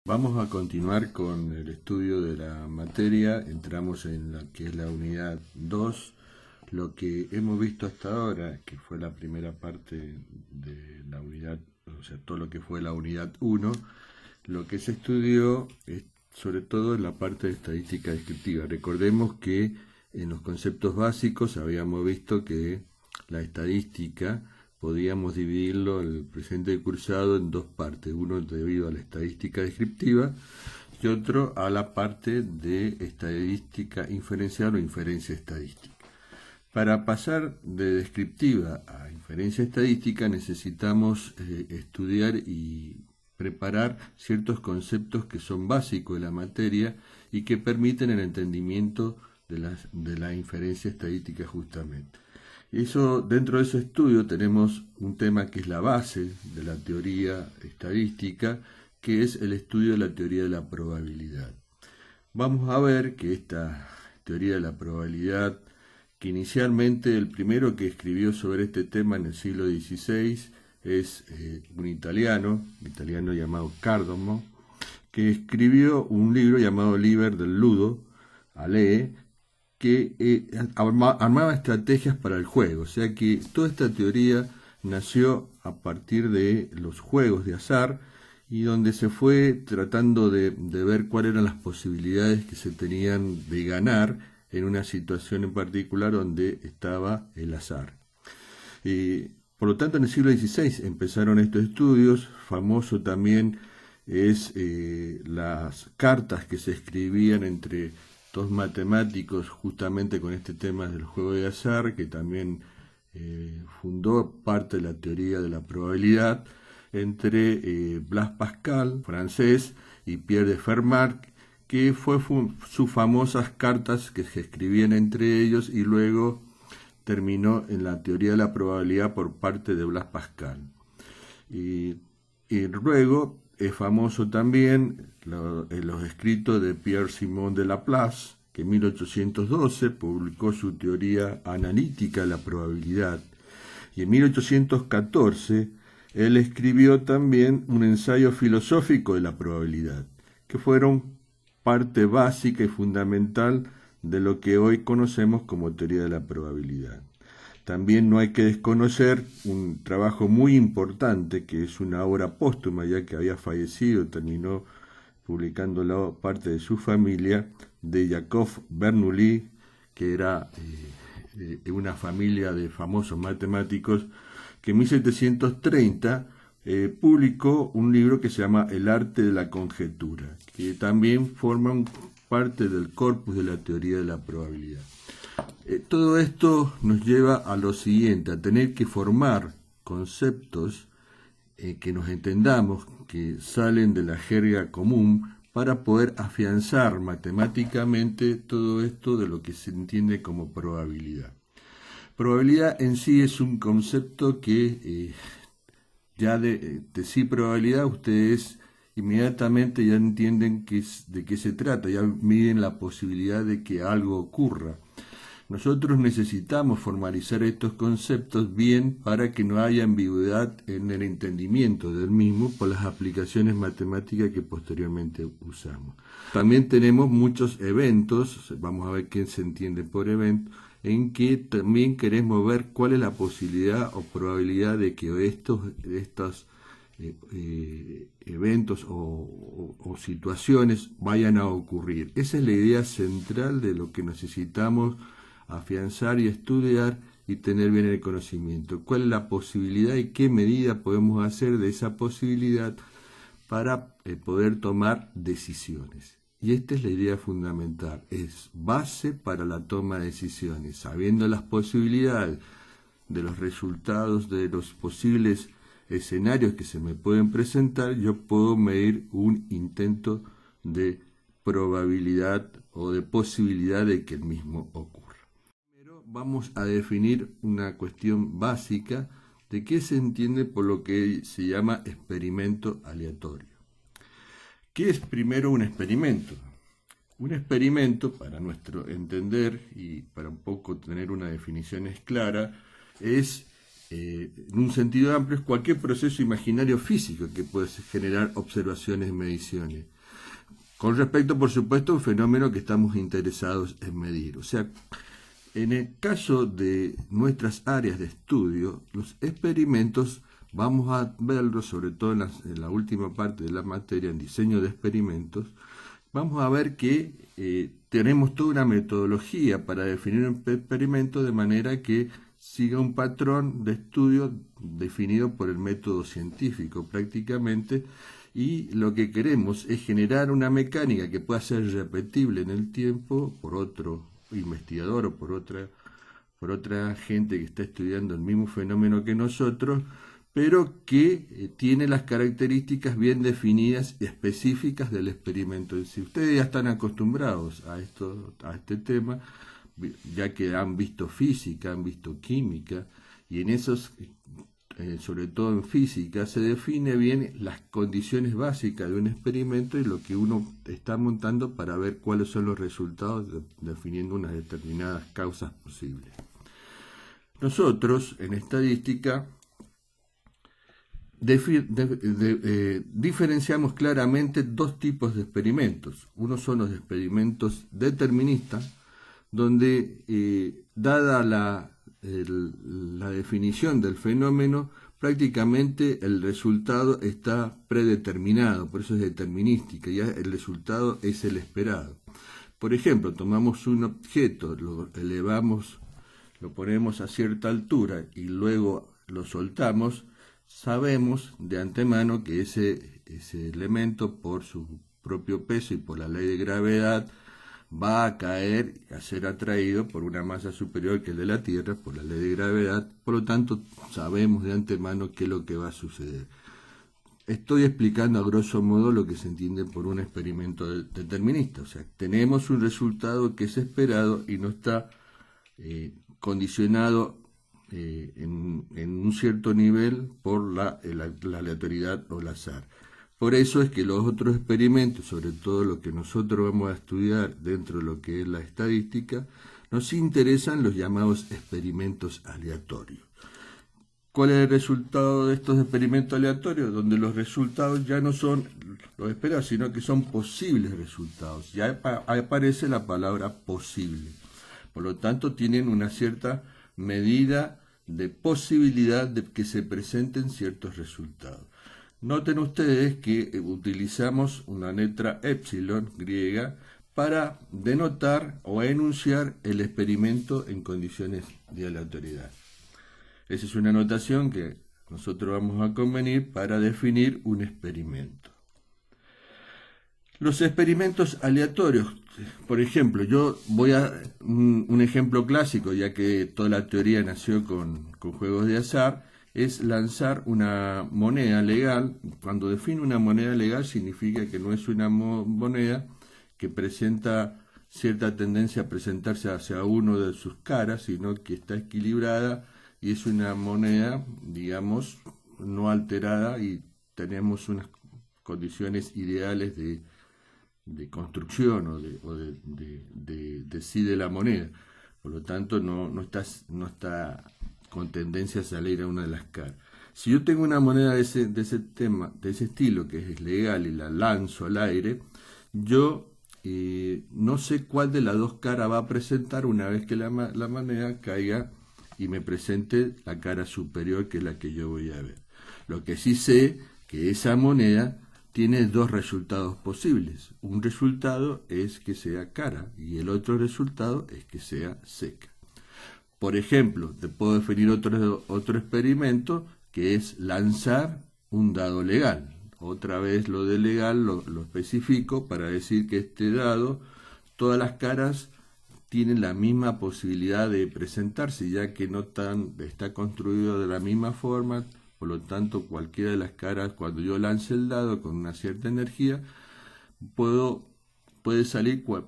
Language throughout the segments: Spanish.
Vamos a continuar con el estudio de la materia. Entramos en la que es la unidad 2. Lo que hemos visto hasta ahora, que fue la primera parte de la unidad, o sea, todo lo que fue la unidad 1, lo que se estudió es sobre todo en la parte de estadística descriptiva. Recordemos que en los conceptos básicos habíamos visto que la estadística podíamos dividirlo el presente cursado en dos partes, uno debido a la estadística descriptiva y otro a la parte de estadística inferencial o inferencia estadística. Para pasar de descriptiva a inferencia estadística necesitamos estudiar y preparar ciertos conceptos que son básicos de la materia y que permiten el entendimiento de la inferencia estadística justamente. Eso, dentro de ese estudio tenemos un tema que es la base de la teoría estadística, que es el estudio de la teoría de la probabilidad. Vamos a ver que esta teoría de la probabilidad, que inicialmente el primero que escribió sobre este tema en el siglo XVI es un italiano llamado Cardomo, que escribió un libro llamado Liber del Ludo, Alee, que armaba estrategias para el juego. O sea que toda esta teoría nació a partir de los juegos de azar y donde se fue tratando de ver cuáles eran las posibilidades que se tenían de ganar en una situación en particular donde estaba el azar. Por lo tanto, en el siglo XVI empezaron estos estudios. Famoso también es las cartas que se escribían entre dos matemáticos justamente con este tema del juego de azar, que también fundó parte de la teoría de la probabilidad, entre Blaise Pascal, francés, y Pierre de Fermat, que fue sus famosas cartas que se escribían entre ellos y luego terminó en la teoría de la probabilidad por parte de Blaise Pascal. Y luego es famoso también los escritos de Pierre-Simon de Laplace, que en 1812 publicó su teoría analítica de la probabilidad. Y en 1814 él escribió también un ensayo filosófico de la probabilidad, que fueron parte básica y fundamental de lo que hoy conocemos como teoría de la probabilidad. También no hay que desconocer un trabajo muy importante, que es una obra póstuma, ya que había fallecido, terminó publicándolo parte de su familia, de Jacob Bernoulli, que era una familia de famosos matemáticos, que en 1730 publicó un libro que se llama El arte de la conjetura, que también forma parte del corpus de la teoría de la probabilidad. Todo esto nos lleva a lo siguiente, a tener que formar conceptos que nos entendamos, que salen de la jerga común, para poder afianzar matemáticamente todo esto de lo que se entiende como probabilidad. Probabilidad en sí es un concepto que ya de sí probabilidad ustedes inmediatamente ya entienden de qué se trata, ya miden la posibilidad de que algo ocurra. Nosotros necesitamos formalizar estos conceptos bien para que no haya ambigüedad en el entendimiento del mismo por las aplicaciones matemáticas que posteriormente usamos. También tenemos muchos eventos, vamos a ver qué se entiende por evento, en que también queremos ver cuál es la posibilidad o probabilidad de que estos eventos o situaciones vayan a ocurrir. Esa es la idea central de lo que necesitamos afianzar y estudiar y tener bien el conocimiento. ¿Cuál es la posibilidad y qué medida podemos hacer de esa posibilidad para poder tomar decisiones? Y esta es la idea fundamental, es base para la toma de decisiones. Sabiendo las posibilidades de los resultados de los posibles escenarios que se me pueden presentar, yo puedo medir un intento de probabilidad o de posibilidad de que el mismo ocurra. Primero vamos a definir una cuestión básica de qué se entiende por lo que se llama experimento aleatorio. ¿Qué es primero un experimento? Un experimento, para nuestro entender y para un poco tener una definición clara, es en un sentido amplio, es cualquier proceso imaginario físico que puede generar observaciones y mediciones. Con respecto, por supuesto, a un fenómeno que estamos interesados en medir. O sea, en el caso de nuestras áreas de estudio, los experimentos vamos a verlos, sobre todo en la última parte de la materia, en diseño de experimentos, vamos a ver que tenemos toda una metodología para definir un experimento de manera que siga un patrón de estudio definido por el método científico prácticamente, y lo que queremos es generar una mecánica que pueda ser repetible en el tiempo por otro investigador o por otra gente que está estudiando el mismo fenómeno que nosotros, pero que tiene las características bien definidas y específicas del experimento. Si ustedes ya están acostumbrados a este tema, ya que han visto física, han visto química, y en esos, sobre todo en física, se define bien las condiciones básicas de un experimento y lo que uno está montando para ver cuáles son los resultados, definiendo unas determinadas causas posibles. Nosotros, en estadística, diferenciamos claramente dos tipos de experimentos. Uno son los experimentos deterministas, donde, dada la definición del fenómeno, prácticamente el resultado está predeterminado, por eso es determinística, ya el resultado es el esperado. Por ejemplo, tomamos un objeto, lo elevamos, lo ponemos a cierta altura y luego lo soltamos, sabemos de antemano que ese elemento, por su propio peso y por la ley de gravedad, va a caer y a ser atraído por una masa superior que el de la Tierra, por la ley de gravedad. Por lo tanto, sabemos de antemano qué es lo que va a suceder. Estoy explicando a grosso modo lo que se entiende por un experimento determinista. O sea, tenemos un resultado que es esperado y no está condicionado en un cierto nivel por la aleatoriedad o el azar. Por eso es que los otros experimentos, sobre todo lo que nosotros vamos a estudiar dentro de lo que es la estadística, nos interesan los llamados experimentos aleatorios. ¿Cuál es el resultado de estos experimentos aleatorios? Donde los resultados ya no son los esperados, sino que son posibles resultados. Ya aparece la palabra posible. Por lo tanto, tienen una cierta medida de posibilidad de que se presenten ciertos resultados. Noten ustedes que utilizamos una letra epsilon griega para denotar o enunciar el experimento en condiciones de aleatoriedad. Esa es una notación que nosotros vamos a convenir para definir un experimento. Los experimentos aleatorios, por ejemplo, yo voy a un ejemplo clásico, ya que toda la teoría nació con juegos de azar, es lanzar una moneda legal. Cuando define una moneda legal significa que no es una moneda que presenta cierta tendencia a presentarse hacia uno de sus caras, sino que está equilibrada y es una moneda, digamos, no alterada, y tenemos unas condiciones ideales de construcción o de sí de la moneda. Por lo tanto, no está con tendencia a salir a una de las caras. Si yo tengo una moneda de ese estilo, que es legal, y la lanzo al aire, yo no sé cuál de las dos caras va a presentar una vez que la moneda caiga y me presente la cara superior, que es la que yo voy a ver. Lo que sí sé que esa moneda tiene dos resultados posibles. Un resultado es que sea cara y el otro resultado es que sea seca. Por ejemplo, te puedo definir otro experimento, que es lanzar un dado legal. Otra vez lo de legal lo especifico para decir que este dado, todas las caras tienen la misma posibilidad de presentarse, ya que está construido de la misma forma. Por lo tanto, cualquiera de las caras, cuando yo lance el dado con una cierta energía, puede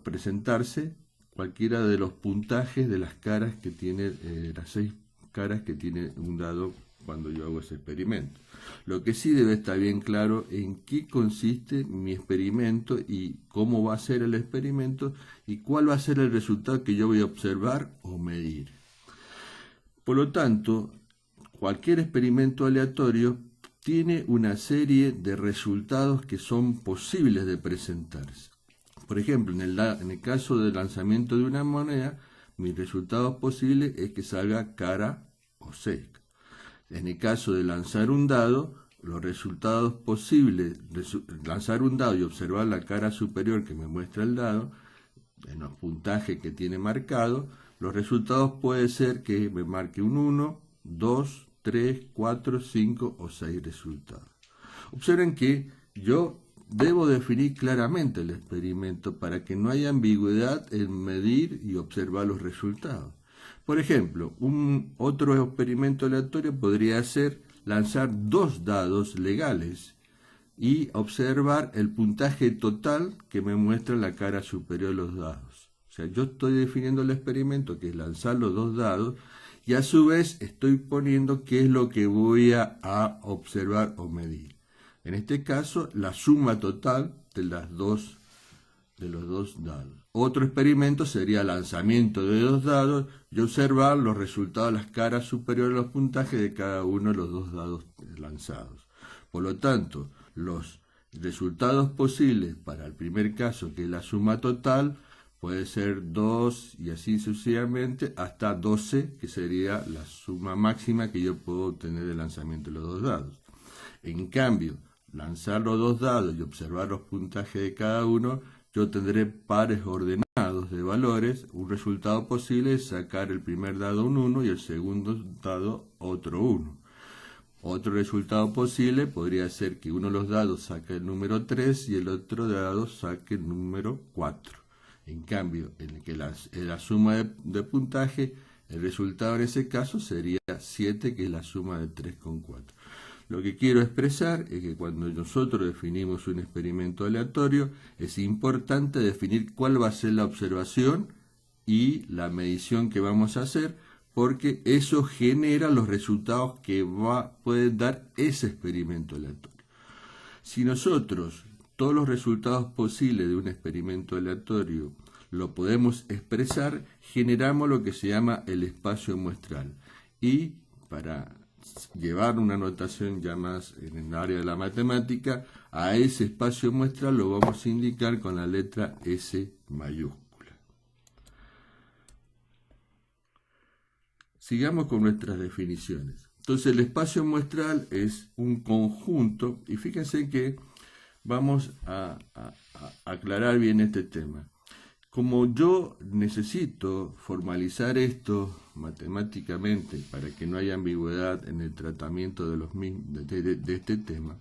presentarse cualquiera de los puntajes de las caras que tiene, las 6 caras que tiene un dado cuando yo hago ese experimento. Lo que sí debe estar bien claro en qué consiste mi experimento y cómo va a ser el experimento y cuál va a ser el resultado que yo voy a observar o medir. Por lo tanto, cualquier experimento aleatorio tiene una serie de resultados que son posibles de presentarse. Por ejemplo, en el caso del lanzamiento de una moneda, mi resultado posible es que salga cara o seca. En el caso de lanzar un dado, los resultados posibles de lanzar un dado y observar la cara superior que me muestra el dado, en los puntajes que tiene marcado, los resultados puede ser que me marque un 1, 2, 3, 4, 5 o 6 resultados. Observen que yo debo definir claramente el experimento para que no haya ambigüedad en medir y observar los resultados. Por ejemplo, otro experimento aleatorio podría ser lanzar 2 dados legales y observar el puntaje total que me muestra la cara superior de los dados. O sea, yo estoy definiendo el experimento, que es lanzar los 2 dados, y a su vez estoy poniendo qué es lo que voy a observar o medir. En este caso, la suma total de los dos dados. Otro experimento sería lanzamiento de 2 dados y observar los resultados de las caras superiores a los puntajes de cada uno de los 2 dados lanzados. Por lo tanto, los resultados posibles para el primer caso, que es la suma total, puede ser 2 y así sucesivamente hasta 12, que sería la suma máxima que yo puedo obtener del lanzamiento de los 2 dados. En cambio, lanzar los 2 dados y observar los puntajes de cada uno, yo tendré pares ordenados de valores. Un resultado posible es sacar el primer dado un 1 y el segundo dado otro 1. Otro resultado posible podría ser que uno de los dados saque el número 3 y el otro dado saque el número 4. En cambio, en la suma de puntaje, el resultado en ese caso sería 7, que es la suma de 3 con 4. Lo que quiero expresar es que cuando nosotros definimos un experimento aleatorio, es importante definir cuál va a ser la observación y la medición que vamos a hacer, porque eso genera los resultados que puede dar ese experimento aleatorio. Si nosotros todos los resultados posibles de un experimento aleatorio lo podemos expresar, generamos lo que se llama el espacio muestral. Y para llevar una notación ya más en el área de la matemática, a ese espacio muestral lo vamos a indicar con la letra S mayúscula. Sigamos con nuestras definiciones. Entonces, el espacio muestral es un conjunto, y fíjense que vamos a aclarar bien este tema. Como yo necesito formalizar esto matemáticamente para que no haya ambigüedad en el tratamiento de este tema,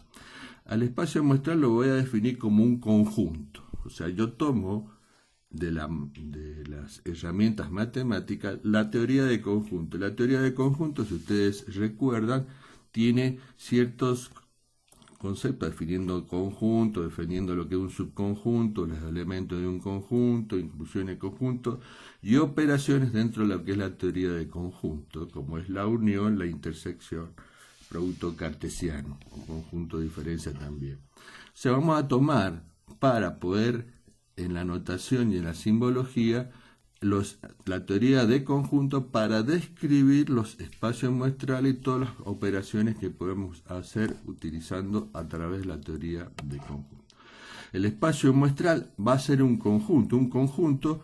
al espacio muestral lo voy a definir como un conjunto. O sea, yo tomo de las herramientas matemáticas la teoría de conjunto. La teoría de conjunto, si ustedes recuerdan, tiene ciertos conceptos definiendo conjunto, definiendo lo que es un subconjunto, los elementos de un conjunto, inclusión en conjunto y operaciones dentro de lo que es la teoría de conjunto, como es la unión, la intersección, producto cartesiano, o conjunto de diferencia también. O sea, vamos a tomar para poder, en la notación y en la simbología, la teoría de conjunto para describir los espacios muestrales y todas las operaciones que podemos hacer utilizando a través de la teoría de conjunto. El espacio muestral va a ser un conjunto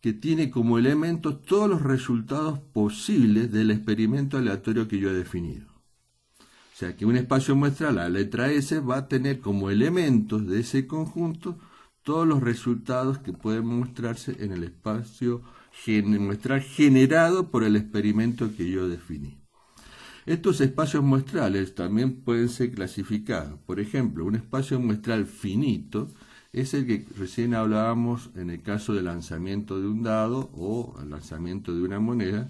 que tiene como elementos todos los resultados posibles del experimento aleatorio que yo he definido. O sea que un espacio muestral, la letra S, va a tener como elementos de ese conjunto todos los resultados que pueden mostrarse en el espacio muestral generado por el experimento que yo definí. Estos espacios muestrales también pueden ser clasificados. Por ejemplo, un espacio muestral finito es el que recién hablábamos en el caso del lanzamiento de un dado o el lanzamiento de una moneda,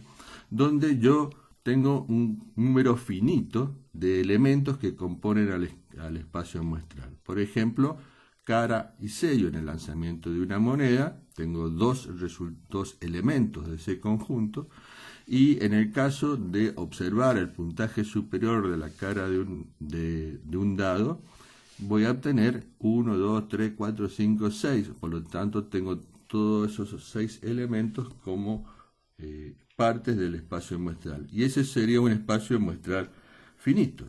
donde yo tengo un número finito de elementos que componen al espacio muestral. Por ejemplo, cara y sello en el lanzamiento de una moneda, tengo dos elementos de ese conjunto, y en el caso de observar el puntaje superior de la cara de un dado, voy a obtener 1, 2, 3, 4, 5, 6, por lo tanto tengo todos esos 6 elementos como partes del espacio muestral. Y ese sería un espacio muestral finito.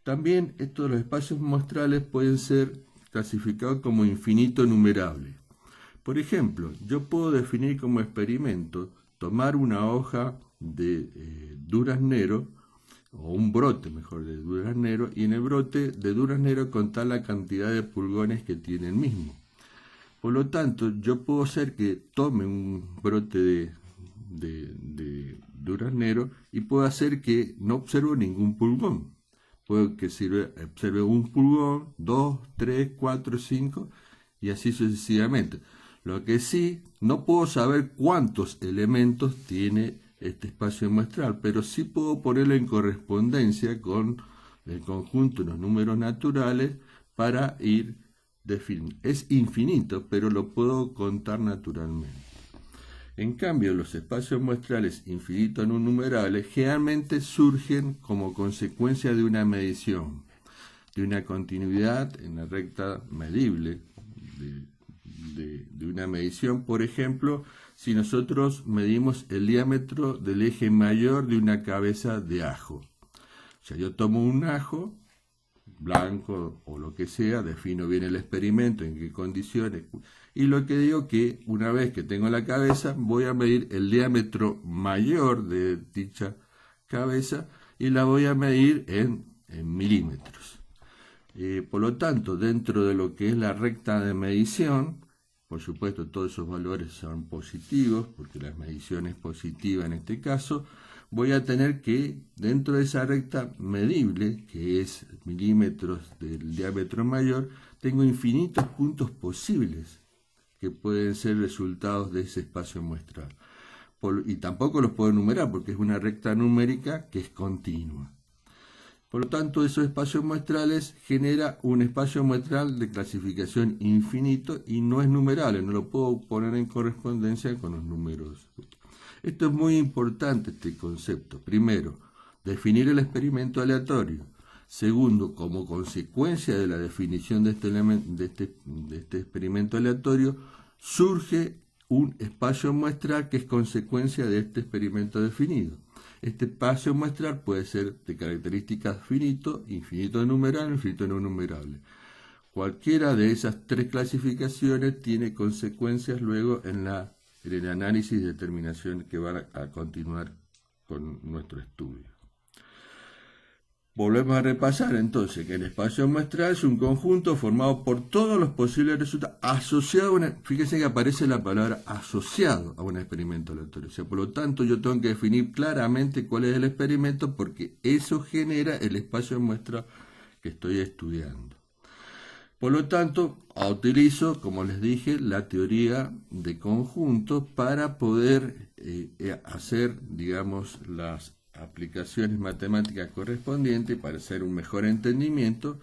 También estos los espacios muestrales pueden ser clasificados como infinito numerable. Por ejemplo, yo puedo definir como experimento tomar una hoja de duraznero, o un brote mejor de duraznero, y en el brote de duraznero contar la cantidad de pulgones que tiene el mismo. Por lo tanto, yo puedo hacer que tome un brote de duraznero y puedo hacer que no observe ningún pulgón. Puedo que observe un pulgón, 2, 3, 4, 5 y así sucesivamente. Lo que sí, no puedo saber cuántos elementos tiene este espacio muestral, pero sí puedo ponerlo en correspondencia con el conjunto de los números naturales para ir definiendo. Es infinito, pero lo puedo contar naturalmente. En cambio, los espacios muestrales infinitos no numerables generalmente surgen como consecuencia de una medición, de una continuidad en la recta medible, de una medición. Por ejemplo, si nosotros medimos el diámetro del eje mayor de una cabeza de ajo. O sea, yo tomo un ajo blanco o lo que sea, defino bien el experimento, en qué condiciones, y lo que digo que una vez que tengo la cabeza voy a medir el diámetro mayor de dicha cabeza y la voy a medir en milímetros. Por lo tanto, dentro de lo que es la recta de medición, por supuesto todos esos valores son positivos, porque la medición es positiva en este caso, voy a tener que, dentro de esa recta medible, que es milímetros del diámetro mayor, tengo infinitos puntos posibles que pueden ser resultados de ese espacio muestral. Y tampoco los puedo enumerar porque es una recta numérica que es continua. Por lo tanto, esos espacios muestrales genera un espacio muestral de clasificación infinito y no es numerable, no lo puedo poner en correspondencia con los números. Esto es muy importante, este concepto. Primero, definir el experimento aleatorio. Segundo, como consecuencia de la definición de este experimento aleatorio, surge un espacio muestral que es consecuencia de este experimento definido. Este espacio muestral puede ser de características finito, infinito numerable, infinito no numerable. Cualquiera de esas tres clasificaciones tiene consecuencias luego en el análisis y determinación que va a continuar con nuestro estudio. Volvemos a repasar entonces que el espacio muestral es un conjunto formado por todos los posibles resultados asociado a fíjense que aparece la palabra asociado a un experimento aleatorio. O sea, por lo tanto, yo tengo que definir claramente cuál es el experimento porque eso genera el espacio muestral que estoy estudiando. Por lo tanto, utilizo, como les dije, la teoría de conjuntos para poder hacer, digamos, las aplicaciones matemáticas correspondientes para hacer un mejor entendimiento.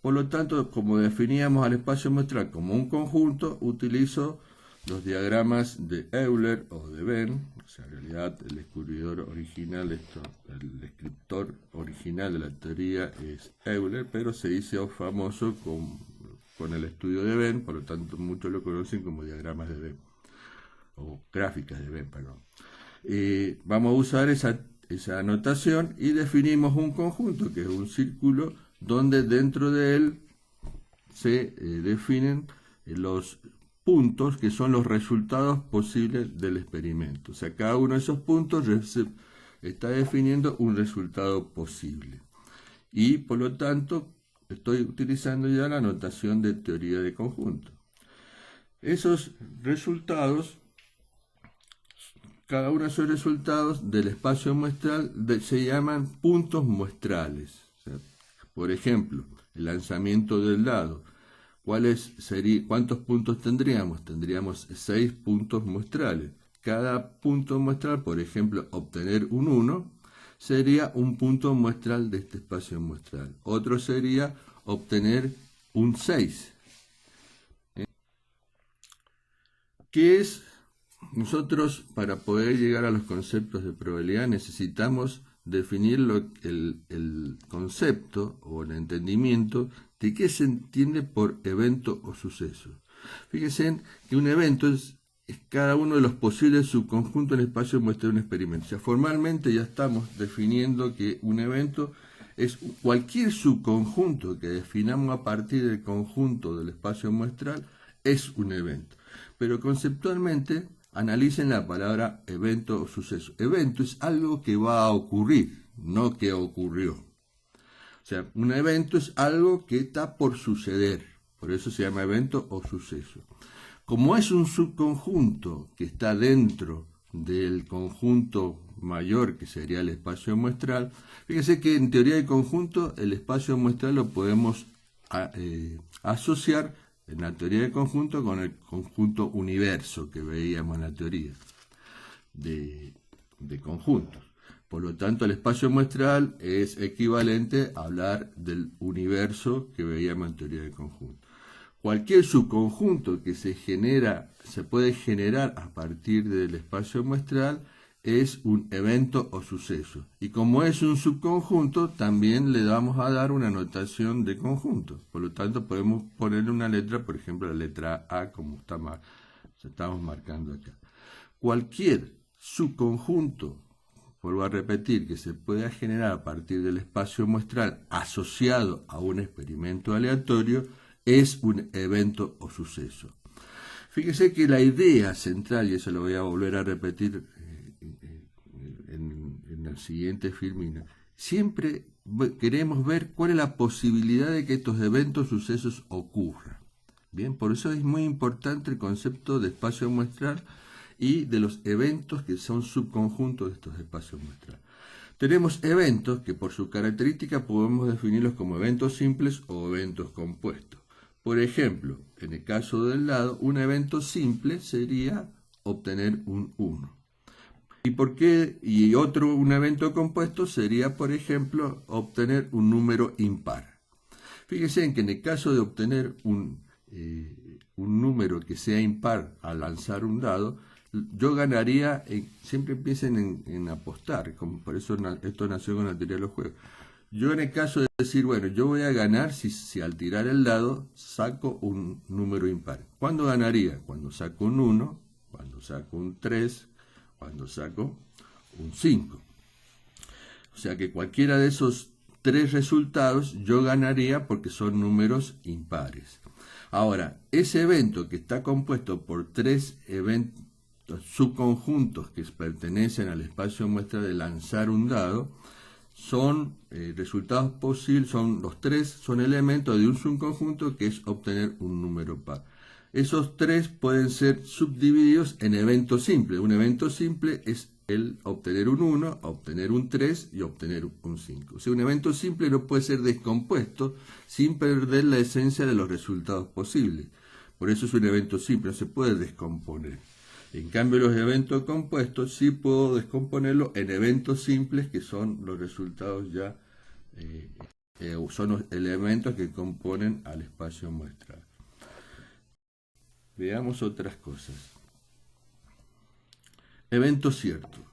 Por lo tanto, como definíamos al espacio muestral como un conjunto, utilizo los diagramas de Euler o de Venn. O sea, en realidad el descubridor original, el escritor original de la teoría es Euler, pero se hizo famoso con el estudio de Venn, por lo tanto muchos lo conocen como diagramas de Venn, o gráficas de Venn, perdón. Vamos a usar esa notación y definimos un conjunto que es un círculo donde dentro de él se definen los puntos que son los resultados posibles del experimento. O sea, cada uno de esos puntos está definiendo un resultado posible. Y por lo tanto estoy utilizando ya la notación de teoría de conjunto. Esos resultados, cada uno de esos resultados del espacio muestral se llaman puntos muestrales. O sea, por ejemplo, el lanzamiento del dado. ¿Cuántos puntos tendríamos? Tendríamos 6 puntos muestrales. Cada punto muestral, por ejemplo, obtener un 1, sería un punto muestral de este espacio muestral. Otro sería obtener un 6. ¿Qué es? Nosotros, para poder llegar a los conceptos de probabilidad, necesitamos definir el concepto o el entendimiento de qué se entiende por evento o suceso. Fíjense que un evento es es cada uno de los posibles subconjuntos en el espacio muestral de un experimento. O sea, formalmente ya estamos definiendo que un evento es cualquier subconjunto que definamos a partir del conjunto del espacio muestral es un evento. Pero conceptualmente analicen la palabra evento o suceso. Evento es algo que va a ocurrir, no que ocurrió. O sea, un evento es algo que está por suceder. Por eso se llama evento o suceso. Como es un subconjunto que está dentro del conjunto mayor, que sería el espacio muestral, fíjense que en teoría de conjunto el espacio muestral lo podemos asociar en la teoría de conjunto con el conjunto universo que veíamos en la teoría de conjuntos. Por lo tanto, el espacio muestral es equivalente a hablar del universo que veíamos en teoría de conjunto. Cualquier subconjunto que se puede generar a partir del espacio muestral es un evento o suceso. Y como es un subconjunto, también le vamos a dar una notación de conjunto. Por lo tanto, podemos ponerle una letra, por ejemplo, la letra A, como estamos marcando acá. Cualquier subconjunto, vuelvo a repetir, que se pueda generar a partir del espacio muestral asociado a un experimento aleatorio, es un evento o suceso. Fíjese que la idea central, y eso lo voy a volver a repetir en el siguiente filmina, siempre queremos ver cuál es la posibilidad de que estos eventos o sucesos ocurran. Bien, por eso es muy importante el concepto de espacio muestral y de los eventos que son subconjuntos de estos espacios muestrales. Tenemos eventos que por su característica podemos definirlos como eventos simples o eventos compuestos. Por ejemplo, en el caso del dado, un evento simple sería obtener un 1. Un evento compuesto sería, por ejemplo, obtener un número impar. Fíjense en que en el caso de obtener un número que sea impar al lanzar un dado, yo ganaría, siempre empiecen en apostar, como por eso esto nació con la teoría de los juegos. Yo en el caso de decir, bueno, yo voy a ganar si al tirar el dado saco un número impar. ¿Cuándo ganaría? Cuando saco un 1, cuando saco un 3, cuando saco un 5. O sea que cualquiera de esos tres resultados yo ganaría porque son números impares. Ahora, ese evento que está compuesto por tres eventos subconjuntos que pertenecen al espacio muestra de lanzar un dado, son resultados posibles, los tres son elementos de un subconjunto que es obtener un número par. Esos tres pueden ser subdivididos en eventos simples. Un evento simple es el obtener un 1, obtener un 3 y obtener un 5. O sea, un evento simple no puede ser descompuesto sin perder la esencia de los resultados posibles. Por eso es un evento simple, no se puede descomponer. En cambio, los eventos compuestos sí puedo descomponerlos en eventos simples, que son los resultados ya, son los elementos que componen al espacio muestral. Veamos otras cosas. Evento cierto.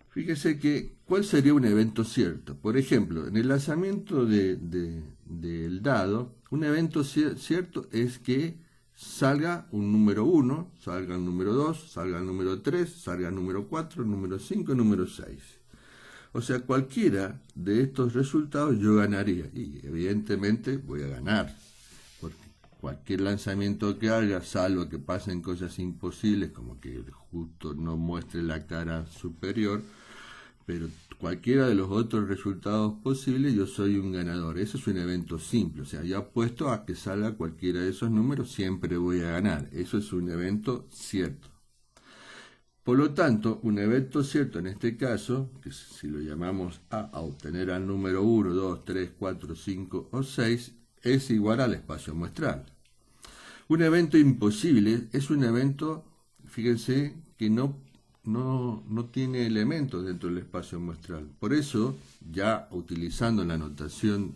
Fíjese que, ¿cuál sería un evento cierto? Por ejemplo, en el lanzamiento del dado, un evento cierto es que salga un número 1, salga el número 2, salga el número 3, salga el número 4, el número 5, el número 6. O sea, cualquiera de estos resultados yo ganaría. Y evidentemente voy a ganar. Porque cualquier lanzamiento que haga, salvo que pasen cosas imposibles, como que justo no muestre la cara superior, pero cualquiera de los otros resultados posibles, yo soy un ganador. Eso es un evento simple. O sea, yo apuesto a que salga cualquiera de esos números, siempre voy a ganar. Eso es un evento cierto. Por lo tanto, un evento cierto en este caso, que si lo llamamos a obtener al número 1, 2, 3, 4, 5 o 6, es igual al espacio muestral. Un evento imposible es un evento, fíjense, que no tiene elementos dentro del espacio muestral. Por eso, ya utilizando la notación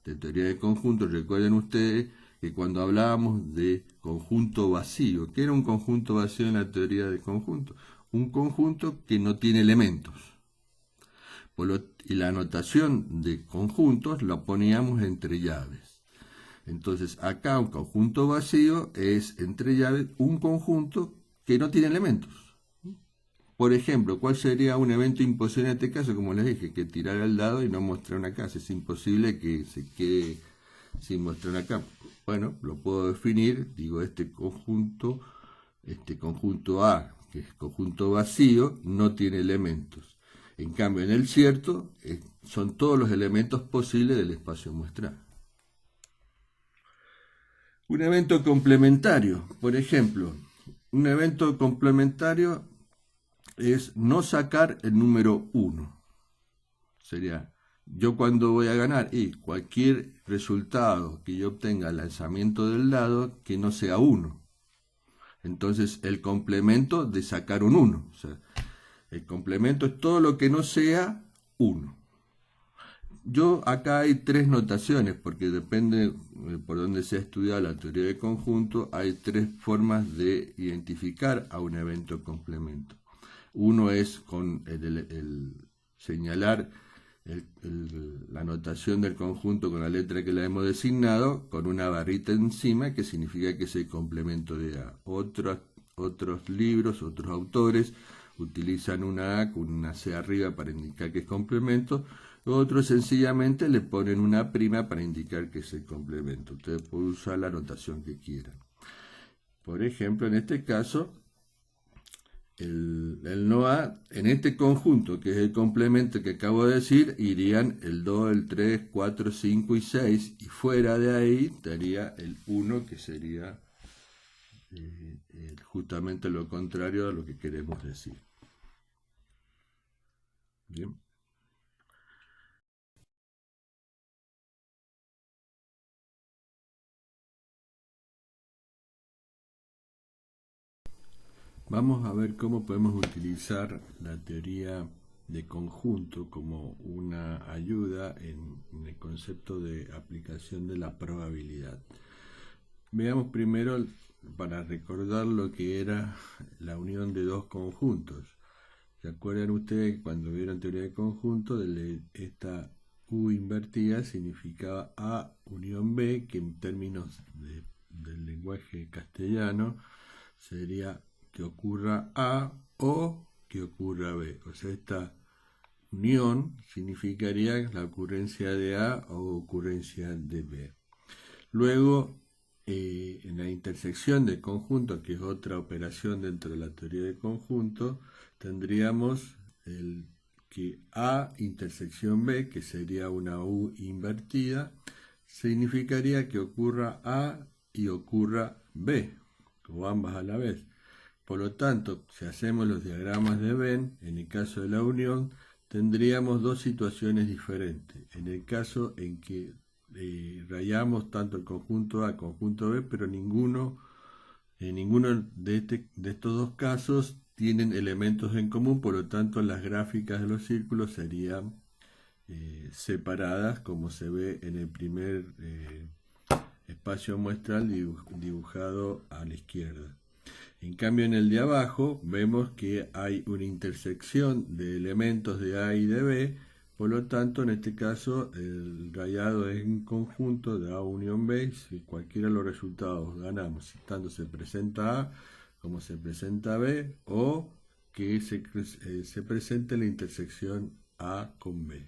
de teoría de conjuntos, recuerden ustedes que cuando hablábamos de conjunto vacío, ¿qué era un conjunto vacío en la teoría de conjuntos? Un conjunto que no tiene elementos. Y la notación de conjuntos la poníamos entre llaves. Entonces, acá un conjunto vacío es entre llaves un conjunto que no tiene elementos. Por ejemplo, ¿cuál sería un evento imposible en este caso? Como les dije, que tirar al dado y no mostrar una casa. Es imposible que se quede sin mostrar una casa. Bueno, lo puedo definir, digo, este conjunto A, que es conjunto vacío, no tiene elementos. En cambio, en el cierto, son todos los elementos posibles del espacio muestral. Un evento complementario, por ejemplo, un evento complementario es no sacar el número 1. Sería, yo cuando voy a ganar, y cualquier resultado que yo obtenga al lanzamiento del dado que no sea 1. Entonces, el complemento de sacar un 1. O sea, el complemento es todo lo que no sea 1. Yo acá hay tres notaciones, porque depende por dónde se ha estudiado la teoría de conjunto, hay tres formas de identificar a un evento complemento. Uno es con el señalar la notación del conjunto con la letra que la hemos designado, con una barrita encima, que significa que es el complemento de A. Otros libros, otros autores, utilizan una A con una C arriba para indicar que es complemento. Otros sencillamente le ponen una prima para indicar que es el complemento. Ustedes pueden usar la notación que quieran. Por ejemplo, en este caso, el no A, en este conjunto, que es el complemento que acabo de decir, irían el 2, el 3, 4, 5 y 6, y fuera de ahí estaría el 1, que sería justamente lo contrario a lo que queremos decir. Bien. Vamos a ver cómo podemos utilizar la teoría de conjunto como una ayuda en el concepto de aplicación de la probabilidad. Veamos primero, para recordar lo que era la unión de dos conjuntos. ¿Se acuerdan ustedes cuando vieron teoría de conjunto? Esta U invertida significaba A unión B, que en términos del lenguaje castellano sería que ocurra A o que ocurra B. O sea, esta unión significaría la ocurrencia de A o ocurrencia de B. Luego, en la intersección de conjuntos, que es otra operación dentro de la teoría de conjunto, tendríamos que A intersección B, que sería una U invertida, significaría que ocurra A y ocurra B, o ambas a la vez. Por lo tanto, si hacemos los diagramas de Venn, en el caso de la unión, tendríamos dos situaciones diferentes. En el caso en que rayamos tanto el conjunto A como el conjunto B, pero ninguno de estos dos casos tienen elementos en común, por lo tanto las gráficas de los círculos serían separadas, como se ve en el primer espacio muestral dibujado a la izquierda. En cambio, en el de abajo vemos que hay una intersección de elementos de A y de B, por lo tanto, en este caso, el rayado es un conjunto de A unión B. Si cualquiera de los resultados ganamos, si tanto se presenta A como se presenta B, o que se presente la intersección A con B.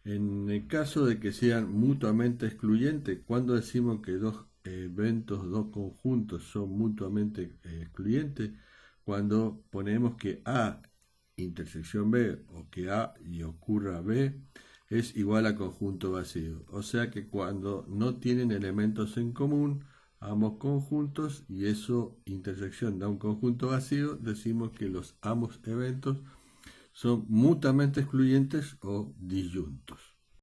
En el caso de que sean mutuamente excluyentes, cuando decimos que dos eventos, dos conjuntos son mutuamente excluyentes, cuando ponemos que A intersección B o que A y ocurra B es igual a conjunto vacío. O sea que cuando no tienen elementos en común ambos conjuntos y eso intersección da un conjunto vacío, decimos que los ambos eventos son mutuamente excluyentes o disyuntos.